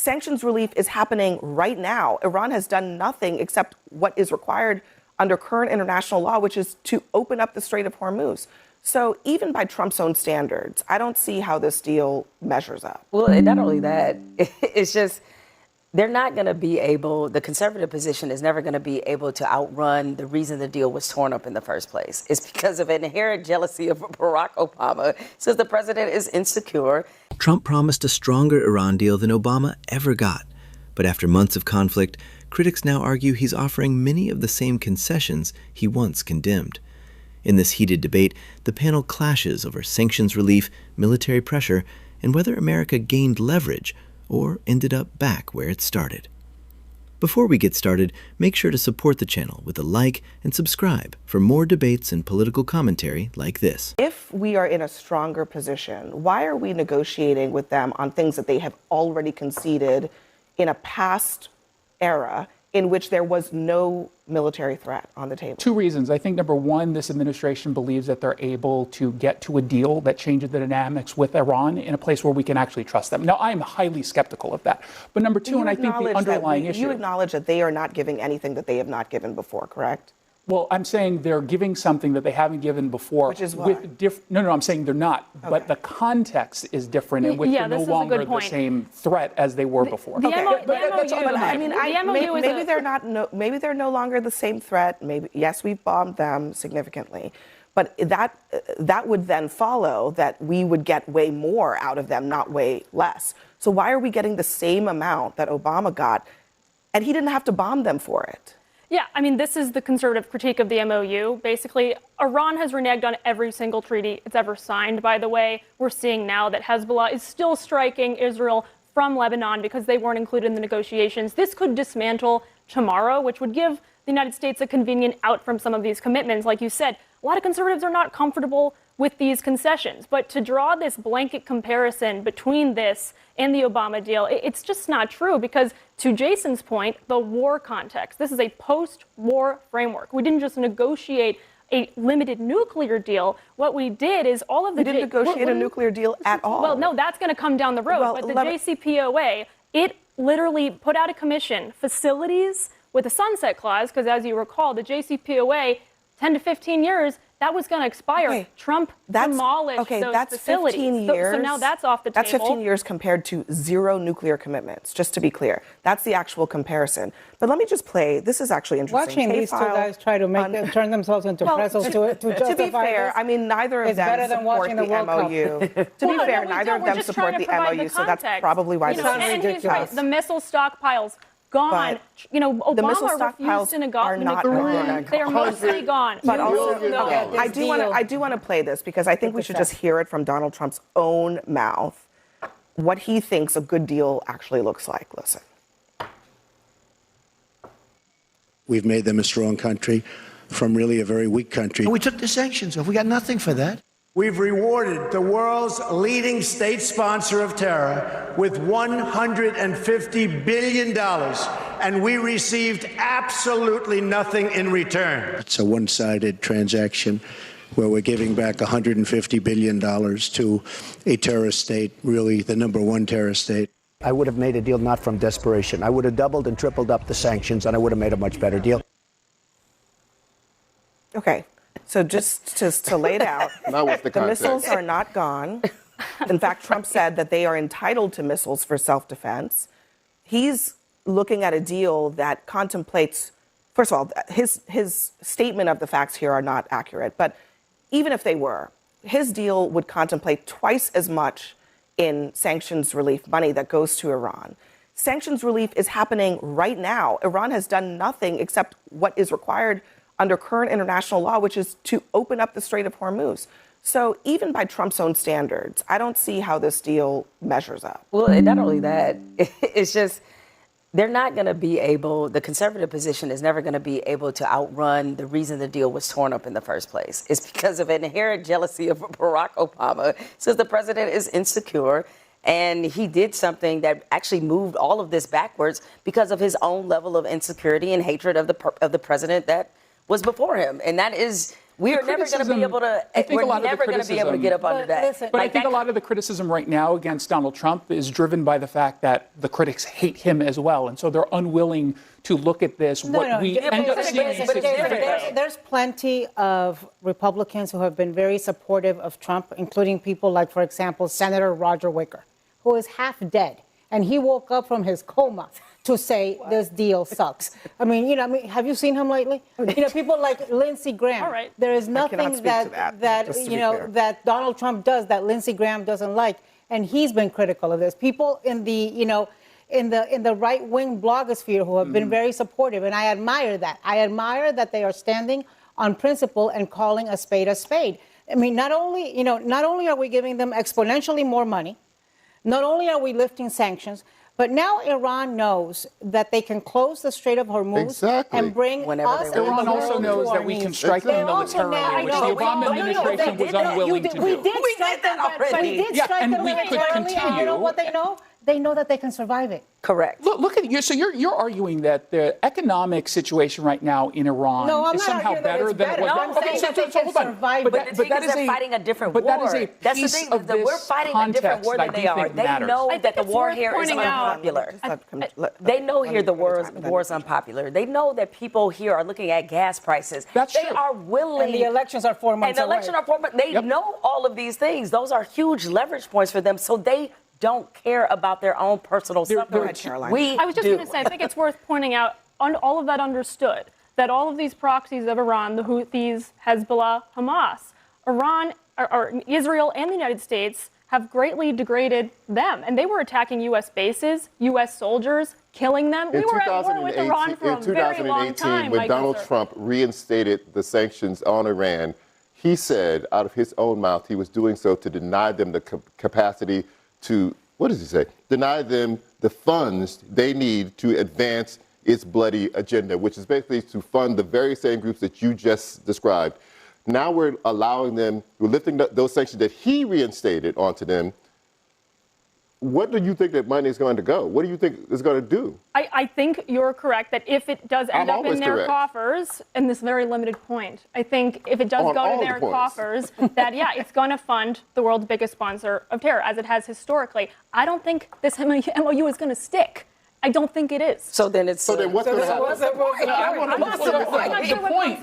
Sanctions relief is happening right now. Iran has done nothing except what is required under current international law, which is to open up the Strait of Hormuz. So even by Trump's own standards, I don't see how this deal measures up. Well, not only that, it's just they're not going to be able, the conservative position is never going to be able to outrun the reason the deal was torn up in the first place. It's because of an inherent jealousy of Barack Obama, since the president is insecure. Trump promised a stronger Iran deal than Obama ever got. But after months of conflict, critics now argue he's offering many of the same concessions he once condemned. In this heated debate, the panel clashes over sanctions relief, military pressure, and whether America gained leverage or ended up back where it started. Before we get started, make sure to support the channel with a like and subscribe for more debates and political commentary like this. If we are in a stronger position, why are we negotiating with them on things that they have already conceded in a past era in which there was no military threat on the table? Two reasons. I think, number one, this administration believes that they're able to get to a deal that changes the dynamics with Iran in a place where we can actually trust them. Now, I'm highly skeptical of that. But number two, and I think the underlying issue... You acknowledge that they are not giving anything that they have not given before, correct? Well, I'm saying they're giving something that they haven't given before. Which is what? No, I'm saying they're not. Okay. But the context is different in which they're no longer the same threat as they were before. Maybe they're no longer the same threat. Maybe, yes, we've bombed them significantly. But that would then follow that we would get way more out of them, not way less. So why are we getting the same amount that Obama got? And he didn't have to bomb them for it. Yeah, I mean, this is the conservative critique of the MOU. Basically, Iran has reneged on every single treaty it's ever signed, by the way. We're seeing now that Hezbollah is still striking Israel from Lebanon because they weren't included in the negotiations. This could dismantle tomorrow, which would give the United States a convenient out from some of these commitments. Like you said, a lot of conservatives are not comfortable with these concessions. But to draw this blanket comparison between this and the Obama deal, it's just not true because, to Jason's point, the war context, this is a post-war framework. We didn't just negotiate a limited nuclear deal. What we did is all of the... We didn't negotiate a nuclear deal at all. Well, no, that's going to come down the road. But the JCPOA, it literally put out a commission, facilities with a sunset clause, because as you recall, the JCPOA, 10 to 15 years, that was going to expire. Okay, Trump demolished those facilities. 15 years. So now that's off the table. That's 15 years compared to zero nuclear commitments, just to be clear. That's the actual comparison. But let me just play. This is actually interesting. Watching these two guys try to turn themselves into pretzels to justify to be fair, this, I mean, neither of them support the MOU. To be fair, neither of them support the MOU, so that's probably why this is ridiculous. The missile stockpiles gone. But Obama refused to negotiate. They are mostly gone. But also, I do want to play this because I think we should just hear it from Donald Trump's own mouth, what he thinks a good deal actually looks like. Listen. We've made them a strong country from really a very weak country. We took the sanctions off. We got nothing for that. We've rewarded the world's leading state sponsor of terror with $150 billion, and we received absolutely nothing in return. It's a one-sided transaction where we're giving back $150 billion to a terrorist state, really the number one terrorist state. I would have made a deal not from desperation. I would have doubled and tripled up the sanctions, and I would have made a much better deal. Okay. So just to lay it out, the missiles are not gone. In fact, Trump said that they are entitled to missiles for self-defense. He's looking at a deal that contemplates, first of all, his statement of the facts here are not accurate. But even if they were, his deal would contemplate twice as much in sanctions relief money that goes to Iran. Sanctions relief is happening right now. Iran has done nothing except what is required under current international law, which is to open up the Strait of Hormuz. So even by Trump's own standards, I don't see how this deal measures up. Well, not only that, it's just they're not going to be able, the conservative position is never going to be able to outrun the reason the deal was torn up in the first place. It's because of an inherent jealousy of Barack Obama, since the president is insecure. And he did something that actually moved all of this backwards because of his own level of insecurity and hatred of the president that was before him. And that is We are never going to be able to. We're never going to be able to get up under that. Listen, But I think a lot of the criticism right now against Donald Trump is driven by the fact that the critics hate him as well, and so they're unwilling to look at this. We end up seeing in 60 days. There's plenty of Republicans who have been very supportive of Trump, including people like, for example, Senator Roger Wicker, who is half dead, and he woke up from his coma to say this deal sucks. I mean, have you seen him lately? People like Lindsey Graham. All right. There is nothing that just to be fair. that Donald Trump does that Lindsey Graham doesn't like, and he's been critical of this. People in the in the right-wing blogosphere who have been very supportive, and I admire that. I admire that they are standing on principle and calling a spade a spade. I mean, not only are we giving them exponentially more money, not only are we lifting sanctions, but now Iran knows that they can close the Strait of Hormuz and bring us. Iran also knows that we can strike them militarily, which the Obama administration was unwilling to do. We did strike them militarily. And you know what they know? They know that they can survive it. Correct. Look at you. So you're arguing that the economic situation right now in Iran is somehow better than it was. I'm saying that they can survive. But the thing is, they're fighting a different war. But that is a That's the piece thing. of this We're fighting a different war than they are. They know that the war here is unpopular. They know here the war is unpopular. They know that people here are looking at gas prices. That's they true. are willing. And the elections are 4 months away. And the elections are 4 months. They know all of these things. Those are huge leverage points for them. So they don't care about their own personal suffering. I was just going to say, I think it's worth pointing out, all of that understood, that all of these proxies of Iran, the Houthis, Hezbollah, Hamas, Iran, or Israel and the United States have greatly degraded them. And they were attacking U.S. bases, U.S. soldiers, killing them. We were at war with Iran for a very long time. When Donald Trump reinstated the sanctions on Iran, he said out of his own mouth he was doing so to deny them the capacity to, what does he say? Deny them the funds they need to advance its bloody agenda, which is basically to fund the very same groups that you just described. Now we're allowing them, we're lifting those sanctions that he reinstated onto them. What do you think that money is going to go? What do you think it's going to do? I think you're correct that if it does end up in their coffers, in this very limited point, I think if it does go to their coffers, that, it's going to fund the world's biggest sponsor of terror, as it has historically. I don't think this MOU is going to stick. I don't think it is. So then it's. So then what's going to happen?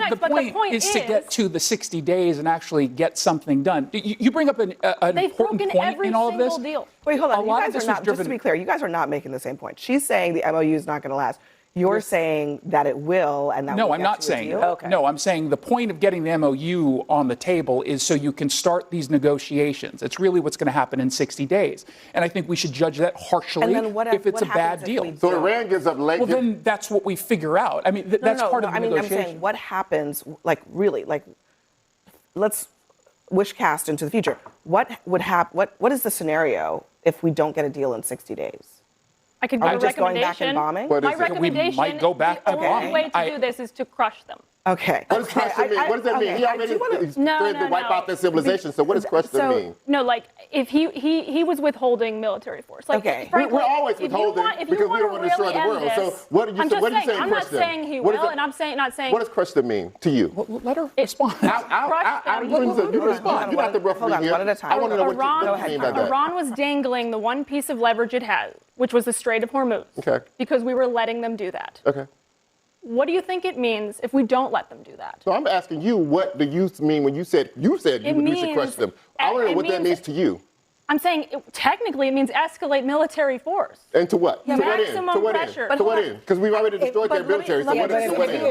The point is to get to the 60 days and actually get something done. You bring up an important point in all of this. Deal. Wait, hold on. You guys are not, just to be clear, you guys are not making the same point. She's saying the MOU is not going to last. You're saying that it will, and that No, will I'm get not to a saying deal? that. Okay. No, I'm saying the point of getting the MOU on the table is so you can start these negotiations. It's really what's going to happen in 60 days. And I think we should judge that harshly And then if it's a bad deal. So Iran gives up late. Well, then that's what we figure out. I mean, that's part of the negotiation. I'm saying what happens, let's wish cast into the future. What would happen? What is the scenario if we don't get a deal in 60 days? I could give a just going back recommendation. and bombing? My recommendation, We might go back to the only way to do this is to crush them. Okay. What does crush them mean? What does that mean? He already threatened to wipe out their civilization. So what does crush them mean? No, if he was withholding military force. Okay. We're always withholding because we don't want to destroy the world. So what are you saying? I'm not saying he will, and I'm not saying. What does crush them mean to you? Well, let her respond. You respond. You're not the referee here. One at a time. I want to know what you mean by that. Iran was dangling the one piece of leverage it had, which was the Strait of Hormuz. Okay. Because we were letting them do that. Okay. What do you think it means if we don't let them do that? So I'm asking you, what do you mean when you said we should crush them? I want to know what that means to you. I'm saying technically it means escalate military force. And to what? Yeah, to maximum what end? pressure. To what end? Because we've already destroyed their military. So what end?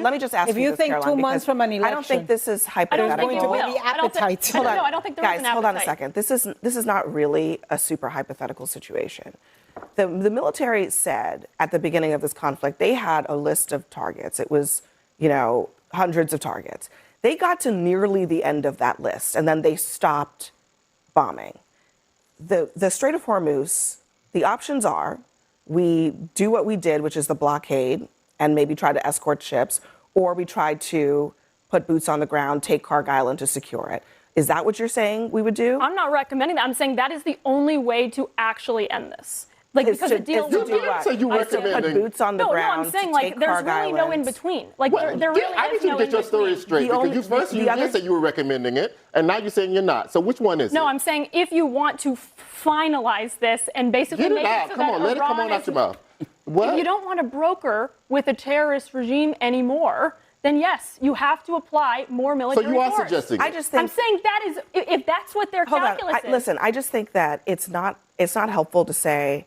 Let me just ask you if you this, think Caroline, 2 months from an election, I don't think this is hypothetical. I don't think going to be the appetite. I don't think there is an appetite. Guys, hold on a second. This is not really a super hypothetical situation. The military said at the beginning of this conflict they had a list of targets. It was, hundreds of targets. They got to nearly the end of that list, and then they stopped bombing. The Strait of Hormuz, the options are we do what we did, which is the blockade, and maybe try to escort ships, or we try to put boots on the ground, take Karg Island to secure it. Is that what you're saying we would do? I'm not recommending that. I'm saying that is the only way to actually end this. Like, Is because to- the deal is to was do what? So you Is to recommending- put boots on the no, ground. no, I'm saying to like take there's Kharg really no in Islands. between. Like Well, there really I is need you no to get your in story between. straight, The because only- you first the you other- did say you were recommending it, and now you're saying you're not. So which one is it? No, I'm saying if you want to finalize this and basically Get make it out. it so Come that on, let it come Iran on out is- your mouth. What? If you don't want to broker with a terrorist regime anymore, then yes, you have to apply more military So you are force. suggesting it. I just think. I'm saying that is, if that's what their Hold on. calculus is. Listen, I just think that it's not helpful to say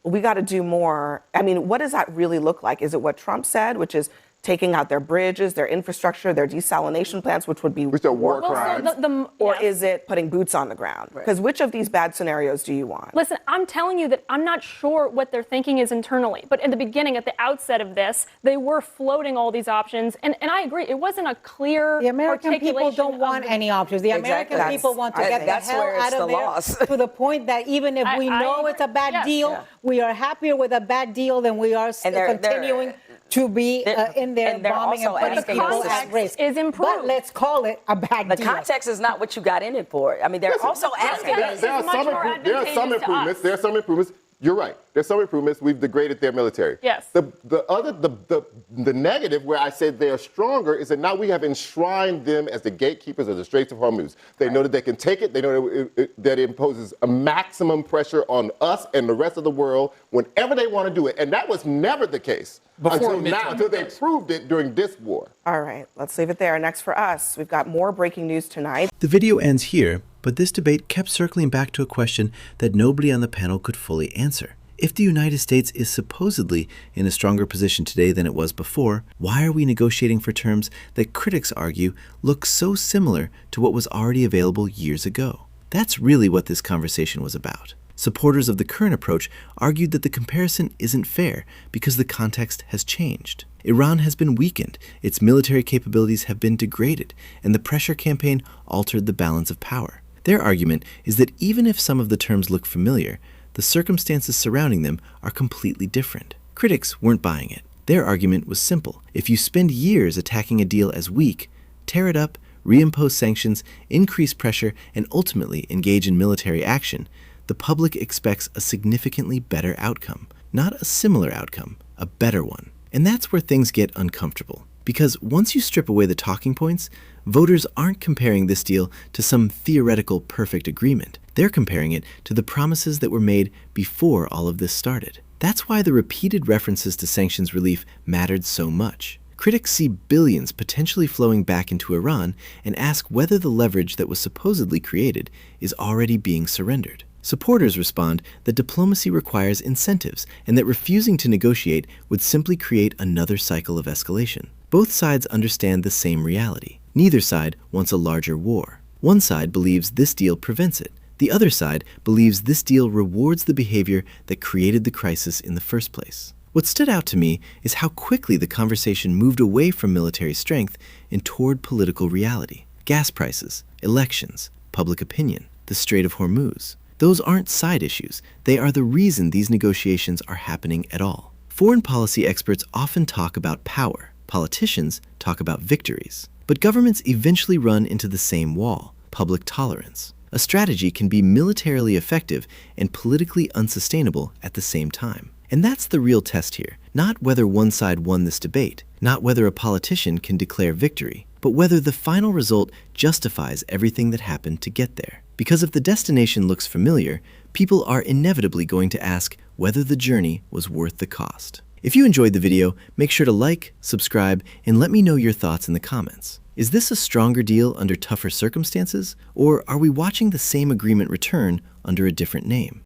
we got to do more. I mean, what does that really look like? Is it what Trump said, which is taking out their bridges, their infrastructure, their desalination plants, which would be Which are war Well, so crimes. or yes. is it putting boots on the ground? Because which of these bad scenarios do you want? Listen, I'm telling you that I'm not sure what their thinking is internally. But in the beginning, at the outset of this, they were floating all these options. And I agree, it wasn't a clear The American people articulation don't of want the- any options. The Exactly. American people want to I get think the that's hell where it's out the of there loss. to the point that even if we I know it's a agree. bad Yes. deal, Yeah. we are happier with a bad deal than we are And they're- continuing to be in there and they're bombing and also putting asking people us to- at risk. is improved. But let's call it a bad The deal. context is not what you got in it for. I mean, they're also asking context us. is There are much some more there are some advantageous to improvements. us. There are some improvements. You're right. There's some improvements. We've degraded their military. Yes. The negative, where I said they are stronger, is that now we have enshrined them as the gatekeepers of the Straits of Hormuz. They know that they can take it. They know that it imposes a maximum pressure on us and the rest of the world whenever they want to do it. And that was never the case Before until now, midterm. until they proved it during this war. All right, let's leave it there. Next for us, we've got more breaking news tonight. The video ends here, but this debate kept circling back to a question that nobody on the panel could fully answer. If the United States is supposedly in a stronger position today than it was before, why are we negotiating for terms that critics argue look so similar to what was already available years ago? That's really what this conversation was about. Supporters of the current approach argued that the comparison isn't fair because the context has changed. Iran has been weakened, its military capabilities have been degraded, and the pressure campaign altered the balance of power. Their argument is that even if some of the terms look familiar, the circumstances surrounding them are completely different. Critics weren't buying it. Their argument was simple. If you spend years attacking a deal as weak, tear it up, reimpose sanctions, increase pressure, and ultimately engage in military action, the public expects a significantly better outcome. Not a similar outcome, a better one. And that's where things get uncomfortable. Because once you strip away the talking points, voters aren't comparing this deal to some theoretical perfect agreement. They're comparing it to the promises that were made before all of this started. That's why the repeated references to sanctions relief mattered so much. Critics see billions potentially flowing back into Iran and ask whether the leverage that was supposedly created is already being surrendered. Supporters respond that diplomacy requires incentives and that refusing to negotiate would simply create another cycle of escalation. Both sides understand the same reality. Neither side wants a larger war. One side believes this deal prevents it. The other side believes this deal rewards the behavior that created the crisis in the first place. What stood out to me is how quickly the conversation moved away from military strength and toward political reality. Gas prices, elections, public opinion, the Strait of Hormuz. Those aren't side issues. They are the reason these negotiations are happening at all. Foreign policy experts often talk about power. Politicians talk about victories. But governments eventually run into the same wall, public tolerance. A strategy can be militarily effective and politically unsustainable at the same time. And that's the real test here. Not whether one side won this debate, not whether a politician can declare victory, but whether the final result justifies everything that happened to get there. Because if the destination looks familiar, people are inevitably going to ask whether the journey was worth the cost. If you enjoyed the video, make sure to like, subscribe, and let me know your thoughts in the comments. Is this a stronger deal under tougher circumstances, or are we watching the same agreement return under a different name?